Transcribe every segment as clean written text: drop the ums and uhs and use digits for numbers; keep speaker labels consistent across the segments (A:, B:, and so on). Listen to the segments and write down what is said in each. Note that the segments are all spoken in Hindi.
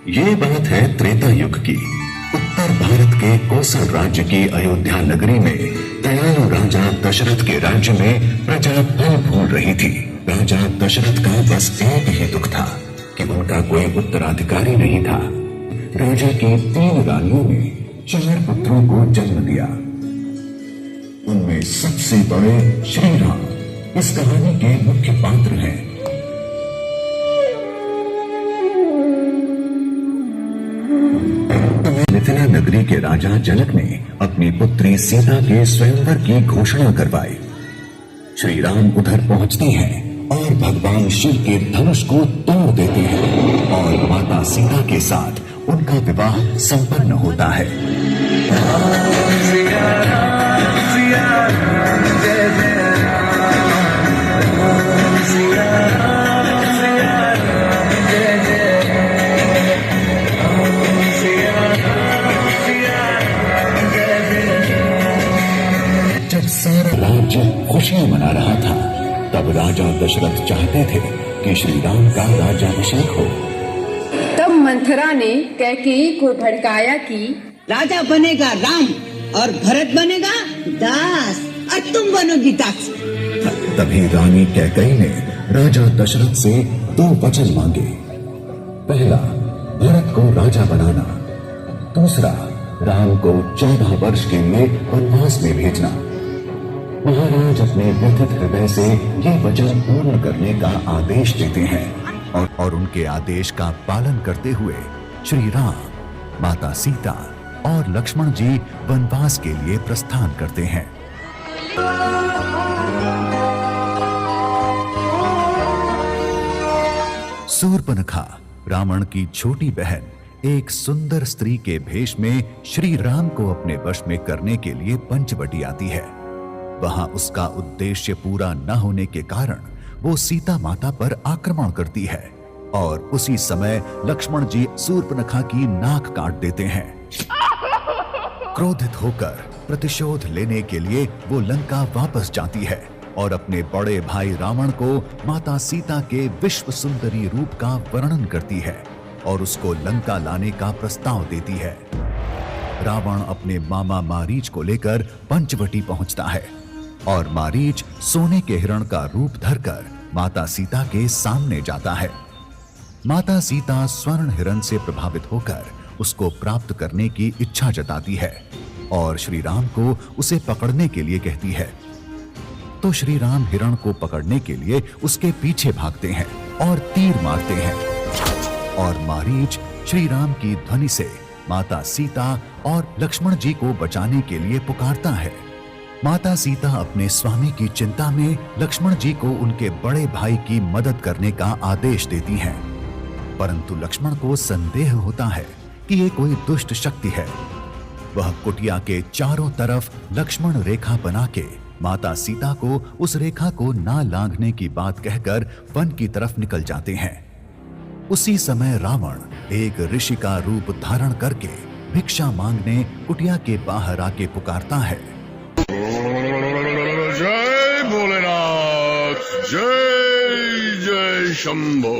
A: ये बात है त्रेता युग की। उत्तर भारत के कोसल राज्य की अयोध्या नगरी में दयालु राजा दशरथ के राज्य में प्रजा फल फूल रही थी। राजा दशरथ का बस एक ही दुख था कि उनका कोई उत्तराधिकारी नहीं था। राजा की 3 रानियों ने 4 पुत्रों को जन्म दिया। उनमें सबसे बड़े श्री राम इस कहानी के मुख्य पात्र हैं। मिथिला नगरी के राजा जनक ने अपनी पुत्री सीता के स्वयंवर की घोषणा करवाई। श्री राम उधर पहुंचते हैं और भगवान शिव के धनुष को तोड़ देते हैं और माता सीता के साथ उनका विवाह संपन्न होता है। जब सारा राज्य खुशियां मना रहा था, तब राजा दशरथ चाहते थे कि श्री राम का राज्याभिषेक हो।
B: तब मंथरा ने कैकेयी को भड़काया कि
C: राजा बनेगा राम और भरत बनेगा दास और तुम बनोगी दास।
A: तभी रानी कैकेयी ने राजा दशरथ से 2 वचन मांगे। पहला, भरत को राजा बनाना। दूसरा, राम को 14 वर्ष के लिए वनवास में भेजना। महाराज अपने व्यथित हृदय से ये वचन पूर्ण करने का आदेश देते हैं और उनके आदेश का पालन करते हुए श्री राम, माता सीता और लक्ष्मण जी वनवास के लिए प्रस्थान करते हैं। शूर्पणखा, रावण की छोटी बहन, एक सुंदर स्त्री के भेष में श्री राम को अपने वश में करने के लिए पंचवटी आती है। वहां उसका उद्देश्य पूरा न होने के कारण वो सीता माता पर आक्रमण करती है और उसी समय लक्ष्मण जी शूर्पणखा की नाक काट देते हैं। क्रोधित होकर प्रतिशोध लेने के लिए वो लंका वापस जाती है और अपने बड़े भाई रावण को माता सीता के विश्व सुंदरी रूप का वर्णन करती है और उसको लंका लाने का प्रस्ताव देती है। रावण अपने मामा मारीच को लेकर पंचवटी पहुंचता है और मारीच सोने के हिरण का रूप धरकर माता सीता के सामने जाता है। माता सीता स्वर्ण हिरण से प्रभावित होकर उसको प्राप्त करने की इच्छा जताती है और श्री राम को उसे पकड़ने के लिए कहती है। तो श्री राम हिरण को पकड़ने के लिए उसके पीछे भागते हैं और तीर मारते हैं और मारीच श्री राम की ध्वनि से माता सीता और लक्ष्मण जी को बचाने के लिए पुकारता है। माता सीता अपने स्वामी की चिंता में लक्ष्मण जी को उनके बड़े भाई की मदद करने का आदेश देती हैं, परंतु लक्ष्मण को संदेह होता है कि ये कोई दुष्ट शक्ति है। वह कुटिया के चारों तरफ लक्ष्मण रेखा बना के माता सीता को उस रेखा को ना लांघने की बात कहकर वन की तरफ निकल जाते हैं। उसी समय रावण एक ऋषि का रूप धारण करके भिक्षा मांगने कुटिया के बाहर आके पुकारता है।
D: जय भोलेनाथ, जय जय शंभो।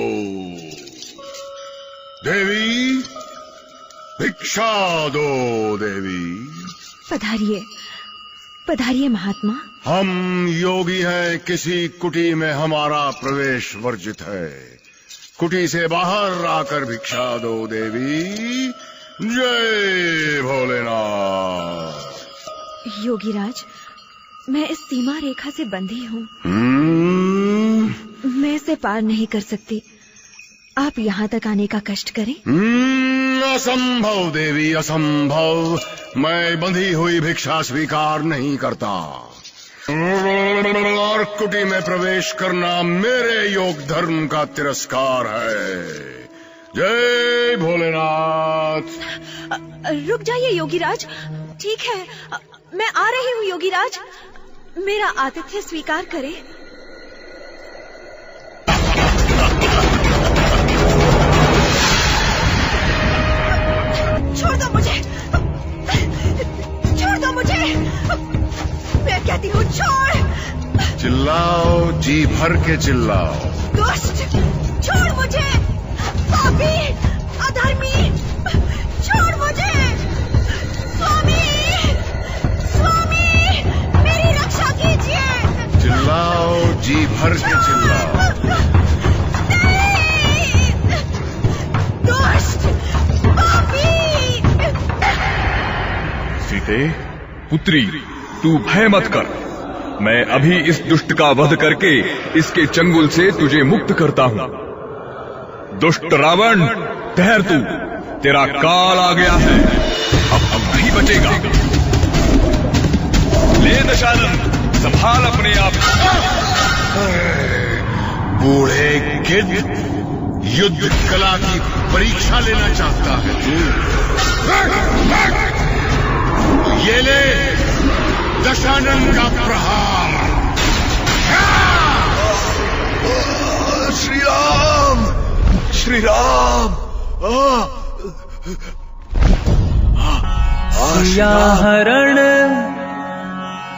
D: देवी भिक्षा दो देवी।
E: पधारिए पधारिए महात्मा।
D: हम योगी हैं, किसी कुटी में हमारा प्रवेश वर्जित है। कुटी से बाहर आकर भिक्षा दो देवी। जय भोलेनाथ।
E: योगीराज, मैं इस सीमा रेखा से बंधी हूँ। मैं इसे पार नहीं कर सकती। आप यहाँ तक आने का कष्ट करें।
D: असंभव देवी, असंभव। मैं बंधी हुई भिक्षा स्वीकार नहीं करता और कुटी में प्रवेश करना मेरे योग धर्म का तिरस्कार है। जय भोलेनाथ।
E: रुक जाइए योगीराज। ठीक है, मैं आ रही हूँ योगीराज। मेरा आतिथ्य स्वीकार करें। छोड़ दो मुझे, छोड़ दो मुझे। मैं कहती हूँ छोड़।
D: चिल्लाओ, जी भर के चिल्लाओ।
E: दुष्ट, छोड़ मुझे। पापी, अधर्मी,
F: सीते, पुत्री, तू भय मत कर। मैं अभी इस दुष्ट का वध करके इसके चंगुल से तुझे मुक्त करता हूं। दुष्ट रावण, ठहर तू, तेरा काल आ गया है, अब नहीं बचेगा। ले दशानन, संभाल अपने आप।
D: बूढ़े गिद्ध, युद्ध कला की परीक्षा लेना चाहता है तू? ये ले दशानन का प्रहार।
F: श्री राम, श्री राम।
G: सिया हरण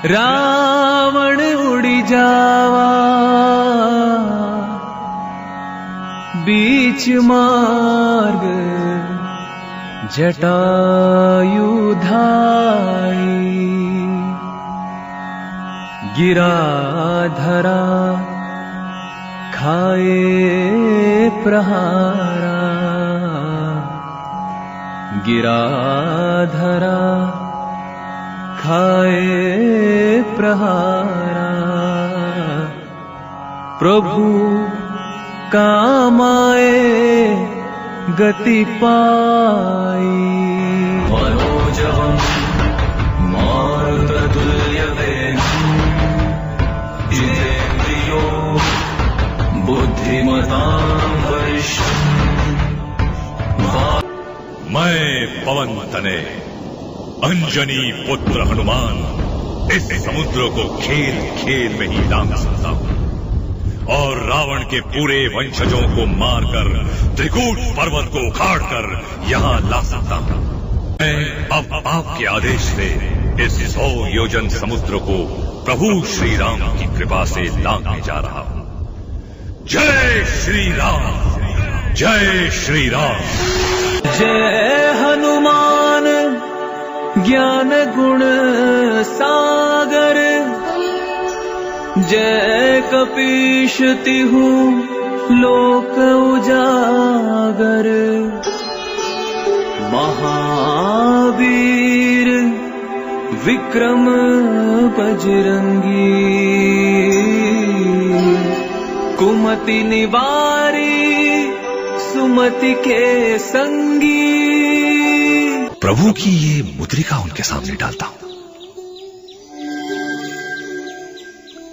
G: रावण उड़ी जावा, बीच मार्ग जटायु धाई, गिरा धरा खाए प्रहारा, गिरा धरा खाए प्रहारा। प्रभु कामाए गति पाई, मनोजवं मारुततुल्य वेगं, जितेन्द्रियो बुद्धिमतां वरिष्ठम्।
F: मैं पवन तनय अंजनी पुत्र हनुमान इस समुद्र को खेल खेल में ही लांघ सकता हूं और रावण के पूरे वंशजों को मारकर त्रिकूट पर्वत को उखाड़कर यहां ला सकता हूं। मैं अब आपके आदेश से इस 100 योजन समुद्र को प्रभु श्री राम की कृपा से लांघने जा रहा हूं। जय श्री राम, जय श्री राम।
G: जय हनुमान ज्ञान गुण सागर, जय कपीश तिहु लोक उजागर। महावीर विक्रम बजरंगी, कुमति निवारी सुमति के संगी।
F: प्रभु की ये मुद्रिका उनके सामने डालता हूं।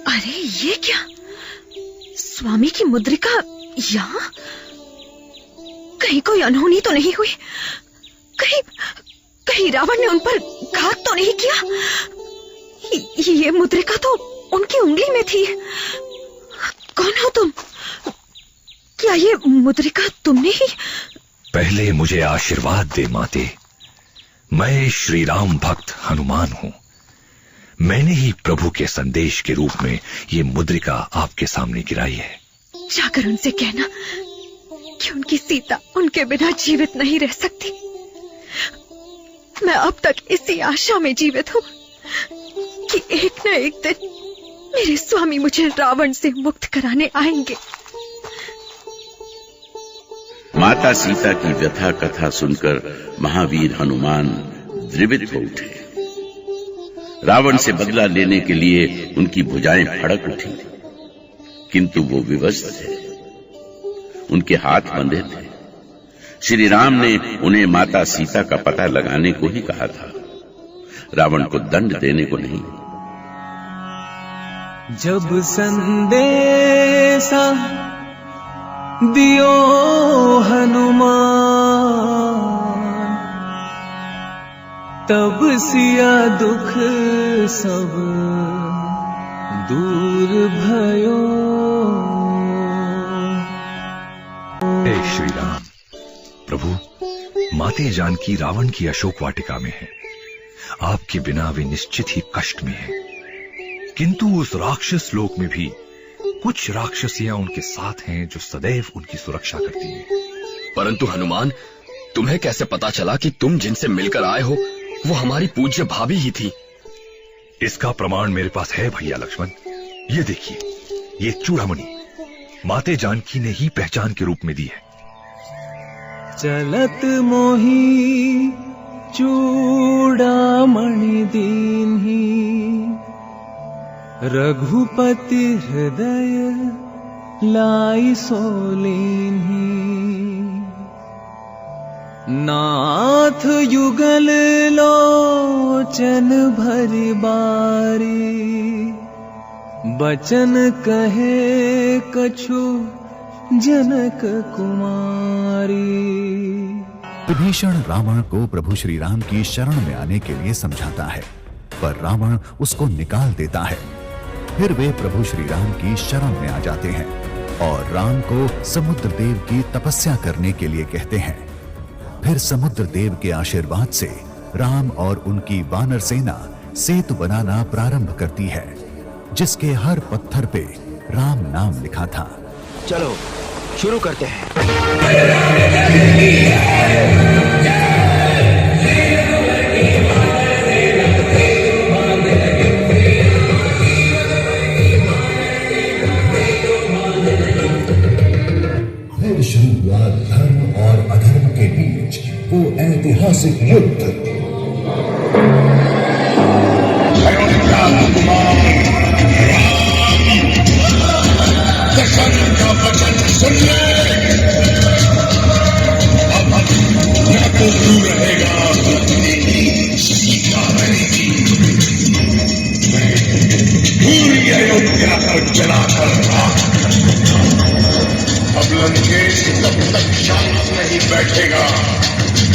E: अरे ये क्या, स्वामी की मुद्रिका यहाँ? कहीं कोई अनहोनी तो नहीं हुई? कहीं रावण ने उन पर घात तो नहीं किया? ये मुद्रिका तो उनकी उंगली में थी। कौन हो तुम? क्या ये मुद्रिका तुमने ही?
F: पहले मुझे आशीर्वाद दे माते। मैं श्री राम भक्त हनुमान हूं। मैंने ही प्रभु के संदेश के रूप में ये मुद्रिका आपके सामने गिराई है।
E: जाकर उनसे कहना कि उनकी सीता उनके बिना जीवित नहीं रह सकती। मैं अब तक इसी आशा में जीवित हूं कि एक न एक दिन मेरे स्वामी मुझे रावण से मुक्त कराने आएंगे।
H: माता सीता की व्यथा कथा सुनकर महावीर हनुमान द्रवित हो उठे। रावण से बदला लेने के लिए उनकी भुजाएं फड़क उठी, किंतु वो विवश थे, उनके हाथ बंधे थे। श्री राम ने उन्हें माता सीता का पता लगाने को ही कहा था, रावण को दंड देने को नहीं।
G: जब संदेशा दियो हनुमान, तब सिया दुख सब दूर भयो।
F: हे श्री राम। प्रभु, माते जानकी रावण की अशोक वाटिका में है। आपके बिना वे निश्चित ही कष्ट में है। किंतु उस राक्षस लोक में भी कुछ राक्षसियां उनके साथ हैं जो सदैव उनकी सुरक्षा करती हैं।
I: परंतु हनुमान, तुम्हें कैसे पता चला कि तुम जिनसे मिलकर आए हो वो हमारी पूज्य भाभी ही थी?
F: इसका प्रमाण मेरे पास है भैया लक्ष्मण। ये देखिए, ये चूड़ामणि माते जानकी ने ही पहचान के रूप में दी है।
G: चलत मोही चूड़ामणि दीन्ही रघुपति हृदय लाई सोलीन्ही नाथ युगल लोचन भरी बारी बचन कहे कछु जनक कुमारी।
A: विभीषण रावण को प्रभु श्री राम की शरण में आने के लिए समझाता है, पर रावण उसको निकाल देता है। फिर वे प्रभु श्री राम की शरण में आ जाते हैं और राम को समुद्र देव की तपस्या करने के लिए कहते हैं। फिर समुद्र देव के आशीर्वाद से राम और उनकी वानर सेना सेतु बनाना प्रारंभ करती है, जिसके हर पत्थर पे राम नाम लिखा था।
J: चलो शुरू करते हैं।
A: फिर शुरू हुआ धर्म और अधर्म के बीच वो ऐतिहासिक युद्ध।
D: का वचन सुन ले, अब न तो तू रहेगा, सीता रहेगी। पूरी अयोध्या पर जलाकर अब लंकेश तब तक शांत नहीं बैठेगा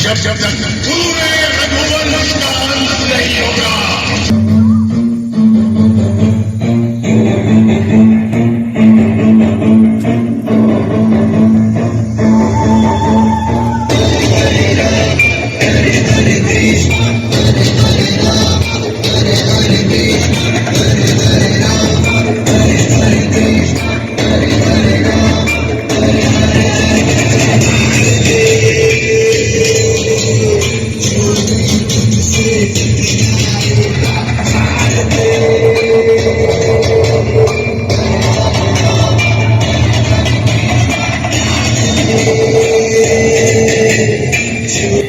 D: जब तक पूरे रघुवंश का अंत नहीं होगा।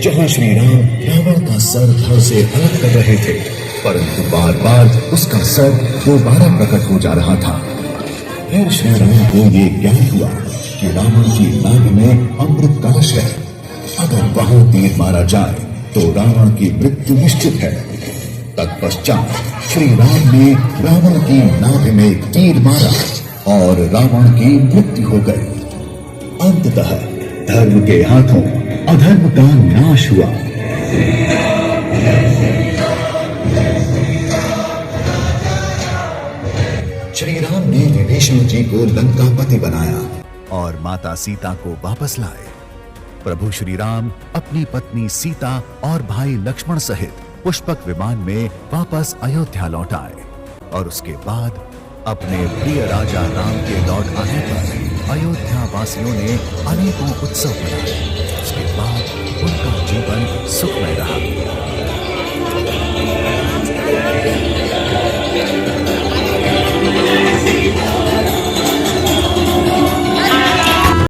A: जहां श्री राम रावण का सर धड़ से अलग कर रहे थे, परंतु बार बार उसका सर दोबारा प्रकट हो जा रहा था। फिर श्री राम को ये ज्ञान हुआ कि रावण की नाभ में अमृत कलश है। अगर वहां तीर मारा जाए तो रावण की मृत्यु निश्चित है। तत्पश्चात श्री राम ने रावण की नाभ में तीर मारा और रावण की मृत्यु हो गई। अंततः धर्म के हाथों अधर्म का नाश हुआ। श्री राम ने विभीषण जी को लंकापति बनाया और माता सीता को वापस लाए। प्रभु श्री राम अपनी पत्नी सीता और भाई लक्ष्मण सहित पुष्पक विमान में वापस अयोध्या लौट आए और उसके बाद अपने प्रिय राजा राम के लौट आने पर अयोध्या वासियों ने अनेकों उत्सव मनाए। उसके बाद उनका जीवन सुखमय रहा।
D: सीता